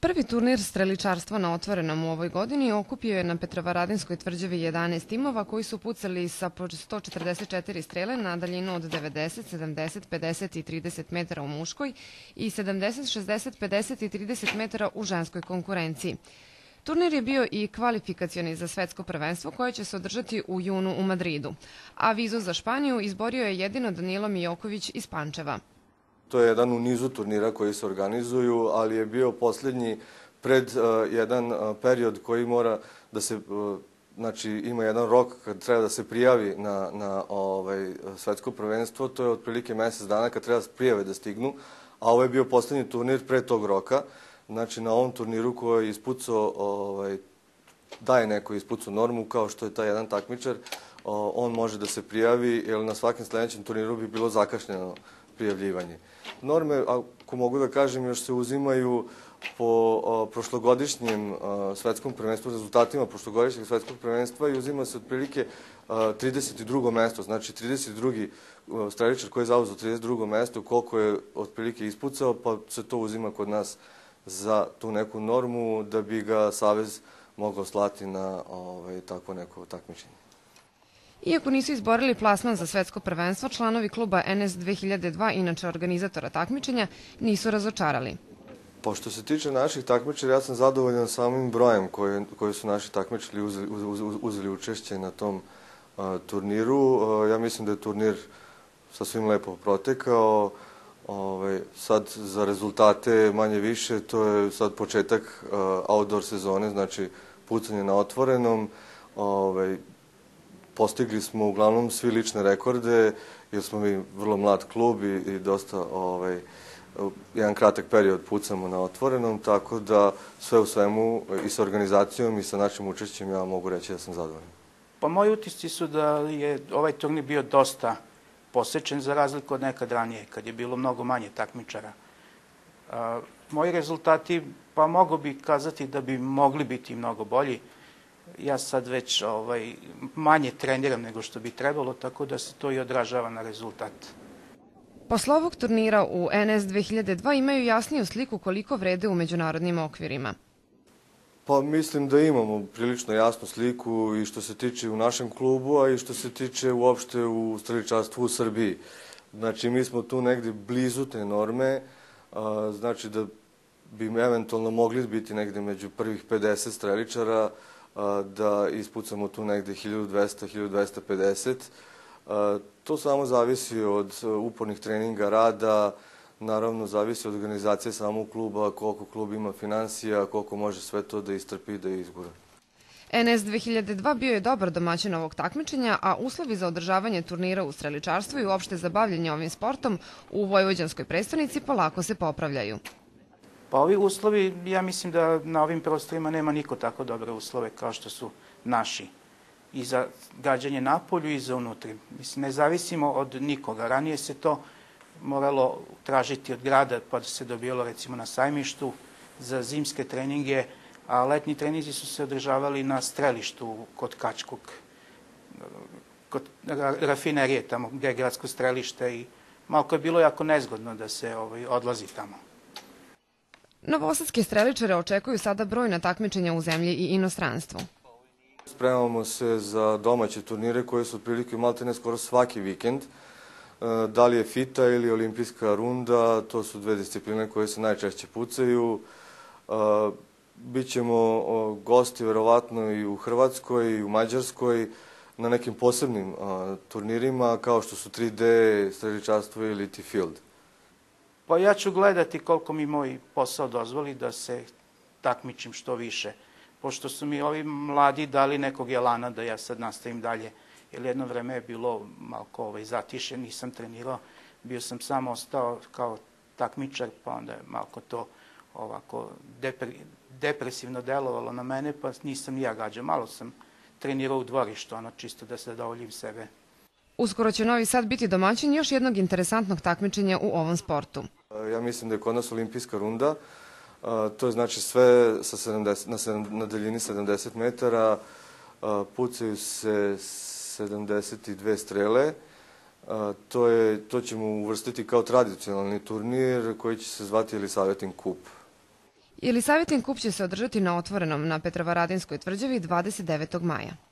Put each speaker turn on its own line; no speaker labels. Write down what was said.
Prvi turnir streličarstva na otvorenom u ovoj godini okupio je na Petrovaradinskoj tvrđavi 11 timova koji su pucali sa po 144 strele na daljinu od 90, 70, 50 i 30 metara u muškoj i 70, 60, 50 i 30 metara u ženskoj konkurenciji. Turnir je bio i kvalifikacioni za svetsko prvenstvo koje će se održati u junu u Madridu, a vizu za Španiju izborio je jedino Danilo Mijoković iz Pančeva.
To je jedan u nizu turnira koji se organizuju, ali je bio posljednji pred jedan period koji mora da se, znači ima jedan rok kad treba da se prijavi na svetsko prvenstvo, to je otprilike mjesec dana kad treba prijave da stignu, a ovo je bio posljednji turnir pre tog roka. Znači na ovom turniru koji je ispucao, daje neko ispucao normu kao što je taj jedan takmičar, on može da se prijavi jer na svakim sljedećem turniru bi bilo zakašnjeno prijavljivanje. Norme, ako mogu da kažem, još se uzimaju po prošlogodišnjem svetskom prvenstvu, rezultatima prošlogodišnjeg svetskog prvenstva i uzima se otprilike 32. mesto, znači 32. streličar koji je zauzeo 32. mesto, koliko je otprilike ispucao, pa se to uzima kod nas za tu neku normu da bi ga Savez mogao slati na tako neko takmičenje.
Iako nisu izborili plasman za svetsko prvenstvo, članovi kluba NS 2002, inače organizatora takmičenja, nisu razočarali.
Što se tiče naših takmičara, ja sam zadovoljan samim brojem koji su naši takmičari uzeli učešće na tom turniru. Ja mislim da je turnir sasvim lepo protekao. Sad za rezultate manje više, to je sad početak outdoor sezone, znači pucanje na otvorenom. Postigli smo uglavnom svi lične rekorde, jer smo mi vrlo mlad klub i dosta jedan kratak period pucamo na otvorenom, tako da sve u svemu i sa organizacijom i sa našim učešćem ja mogu reći da sam zadovoljan.
Pa moji utisci su da je ovaj turnir bio dosta posečen za razliku od nekad ranije, kad je bilo mnogo manje takmičara. Moji rezultati, pa mogu bi kazati da bi mogli biti mnogo bolji. Ja sad već manje treniram nego što bi trebalo, tako da se to i odražava na rezultat.
Posle ovog turnira u NS 2002 imaju jasniju sliku koliko vrede u međunarodnim okvirima.
Pa mislim da imamo prilično jasnu sliku i što se tiče u našem klubu, a i što se tiče uopšte u streličarstvu u Srbiji. Znači mi smo tu negdje blizu te norme, znači da bi eventualno mogli biti negdje među prvih 50 streličara, da ispucamo tu negdje 1200-1250. To samo zavisi od upornih treninga, rada, naravno zavisi od organizacije samog kluba, koliko klub ima financija, koliko može sve to da istrpi i da izgura.
NS 2002 bio je dobar domaćin ovog takmičenja, a uslovi za održavanje turnira u streličarstvu i uopšte za bavljenje ovim sportom u vojvođanskoj prestonici polako se popravljaju.
Pa ovi uslovi, ja mislim da na ovim prostorima nema niko tako dobre uslove kao što su naši. I za gađanje napolju i za unutri. Mislim, ne zavisimo od nikoga. Ranije se to moralo tražiti od grada, pa se dobijalo recimo na sajmištu za zimske treninge, a letnji treninzi su se održavali na strelištu kod Kačkog, kod rafinerije tamo gdje je gradsko strelište i malko je bilo jako nezgodno da se odlazi tamo.
Novosadske streličare očekuju sada brojna takmičenja u zemlji i inostranstvu.
Spremamo se za domaće turnire koje su otprilike maltene skoro svaki vikend. Da li je fita ili olimpijska runda, to su dve discipline koje se najčešće pucaju. Bićemo gosti verovatno i u Hrvatskoj i u Mađarskoj na nekim posebnim turnirima kao što su 3D, streličarstvo ili T-Field.
Pa ja ću gledati koliko mi moj posao dozvoli da se takmičim što više. Pošto su mi ovi mladi dali nekog jelana da ja sad nastavim dalje. Jer jedno vreme je bilo malko zatiše, nisam trenirao. Bio sam samo ostao kao takmičar, pa onda je malko to ovako depresivno delovalo na mene, pa nisam ni ja gađao. Malo sam trenirao u dvorištu, čisto da se zadovoljim sebe.
Uskoro će Novi Sad biti domaćin još jednog interesantnog takmičenja u ovom sportu.
Ja mislim da je kod nas olimpijska runda. To je znači sve na daljini 70 metara, pucaju se 72 strele. To ćemo uvrstiti kao tradicionalni turnir koji će se zvati Elisavetin kup.
Jelisavjetin kup će se održati na otvorenom na Petrovaradinskoj tvrđavi 29. maja.